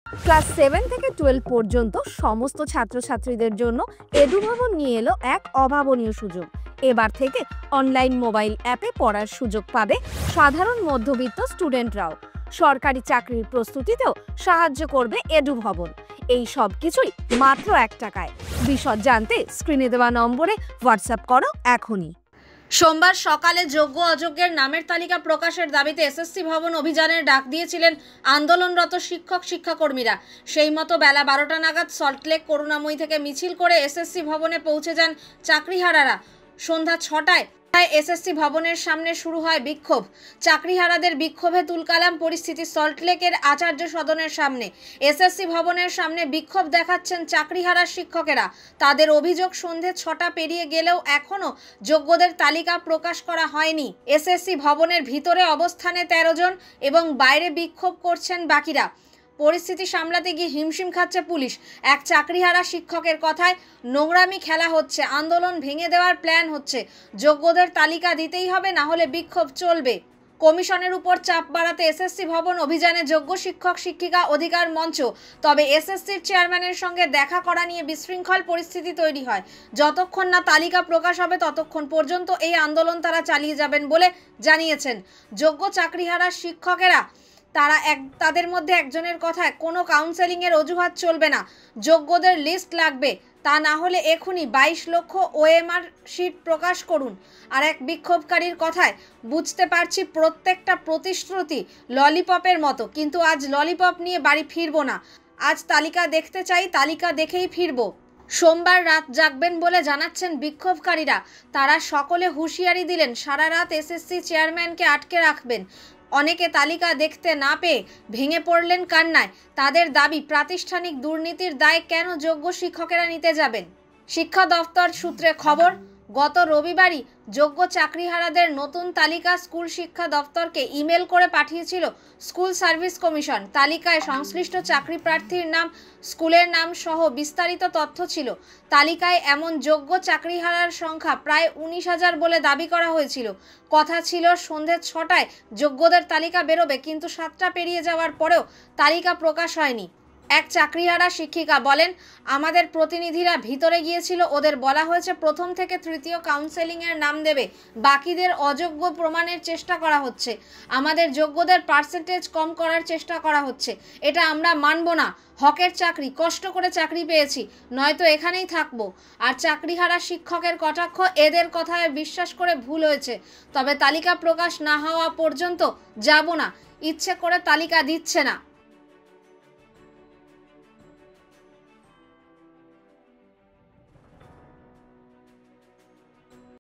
Class 7 থেকে 12 পর্যন্ত সমস্ত ছাত্রছাত্রীদের জন্য এডুভবন নিয়ে এলো এক অভাবনীয় সুযোগ। এবার থেকে অনলাইন মোবাইল অ্যাপে পড়ার সুযোগ পাবে সাধারণ মধ্যবিত্ত স্টুডেন্টরাও। সরকারি চাকরির প্রস্তুতিতেও সাহায্য করবে এডুভবন। এই সব কিছুই মাত্র 1 টাকায়। বিশদ জানতে স্ক্রিনে দেওয়া নম্বরে হোয়াটসঅ্যাপ করো এখনই। সোমবার সকালে যোগ্য অযোগ্যের নামের তালিকা প্রকাশের দাবিতে এসএসসি ভবন অভিযানের ডাক দিয়েছিলেন আন্দোলনরত শিক্ষাকর্মীরা। সেই মতো বেলা 12টা নাগাদ সল্টলেক করুণাময়ী থেকে মিছিল করে এসএসসি ভবনে পৌঁছে যান চাকরিহারারা। সন্ধ্যা 6টায় এসএসসি ভবনের সামনে শুরু হয় বিক্ষোভ। চাকরিহারাদের বিক্ষোভে তুলকালাম পরিস্থিতি সল্টলেকের আচার্য সদনের সামনে। এসএসসি ভবনের সামনে বিক্ষোভ দেখাচ্ছেন চাকরিহারা শিক্ষকেরা। তাদের অভিযোগ, সন্ধ্যে 6টা পেরিয়ে গেলেও এখনও যোগ্যদের তালিকা প্রকাশ করা হয়নি। এসএসসি ভবনের ভিতরে অবস্থানে 13 জন এবং বাইরে বিক্ষোভ করছেন বাকিরা। পরিস্থিতি সামলাতে গিয়ে হিমশিম খাচ্ছে পুলিশ। এক চাকরিহারা শিক্ষকের কথায়, নোংরামি খেলা হচ্ছে, আন্দোলন ভেঙে দেওয়ার প্ল্যান হচ্ছে, যোগ্যদের তালিকা দিতেই হবে, না হলে বিক্ষোভ চলবে। কমিশনের উপর চাপ বাড়াতে এসএসসি ভবন অভিযানে যোগ্য শিক্ষক শিক্ষিকা অধিকার মঞ্চ। তবে এসএসসির চেয়ারম্যানের সঙ্গে দেখা করা নিয়ে বিশৃঙ্খল পরিস্থিতি তৈরি হয়। যতক্ষণ না তালিকা প্রকাশ হবে ততক্ষণ পর্যন্ত এই আন্দোলন তারা চালিয়ে যাবেন বলে জানিয়েছেন যোগ্য চাকরিহারা শিক্ষকেরা। তাদের মধ্যে একজনের কথায়, কোনো কাউন্সেলিংয়ের অজুহাত চলবে না, যোগ্যদের লিস্ট লাগবে, তা না হলে এখনই 22 লক্ষ ওএমআর শিট প্রকাশ করুন। আর এক বিক্ষোভকারীর কথায়, বুঝতে পারছি প্রত্যেকটা প্রতিশ্রুতি ললিপপের মতো, কিন্তু আজ ললিপপ নিয়ে বাড়ি ফিরবো না। আজ তালিকা দেখতে চাই, তালিকা দেখেই ফিরবো। সোমবার রাত জাগবেন বলে জানাচ্ছেন বিক্ষোভকারীরা। তারা সকলে হুঁশিয়ারি দিলেন, সারা রাত এসএসসি চেয়ারম্যানকে আটকে রাখবেন। অনেকে তালিকা দেখতে না পেয়ে ভেঙে পড়লেন কান্নায়। তাদের দাবি, প্রাতিষ্ঠানিক দুর্নীতির দায় কেন যোগ্য শিক্ষকেরা নিতে যাবেন। শিক্ষা দফতর সূত্রে খবর, গত রবিবারই যোগ্য চাকরিহারাদের নতুন তালিকা স্কুল শিক্ষা দফতরকে ইমেল করে পাঠিয়েছিল স্কুল সার্ভিস কমিশন। তালিকায় সংশ্লিষ্ট চাকরি প্রার্থীর নাম, স্কুলের নাম সহ বিস্তারিত তথ্য ছিল। তালিকায় এমন যোগ্য চাকরিহারার সংখ্যা প্রায় 19,000 বলে দাবি করা হয়েছিল। কথা ছিল সন্ধ্যে 6টায় যোগ্যদের তালিকা বেরোবে, কিন্তু 7টা পেরিয়ে যাওয়ার পরেও তালিকা প্রকাশ হয়নি। এক চাকরিহারা শিক্ষিকা বলেন, আমাদের প্রতিনিধিরা ভিতরে গিয়েছিল, ওদের বলা হয়েছে প্রথম থেকে তৃতীয় কাউন্সেলিংয়ের নাম দেবে, বাকিদের অযোগ্য প্রমাণের চেষ্টা করা হচ্ছে, আমাদের যোগ্যদের পার্সেন্টেজ কম করার চেষ্টা করা হচ্ছে। এটা আমরা মানব না। হকের চাকরি, কষ্ট করে চাকরি পেয়েছি, নয়তো এখানেই থাকবো। আর চাকরিহারা শিক্ষকের কটাক্ষ, এদের কথায় বিশ্বাস করে ভুল হয়েছে, তবে তালিকা প্রকাশ না হওয়া পর্যন্ত যাব না, ইচ্ছে করে তালিকা দিচ্ছে না।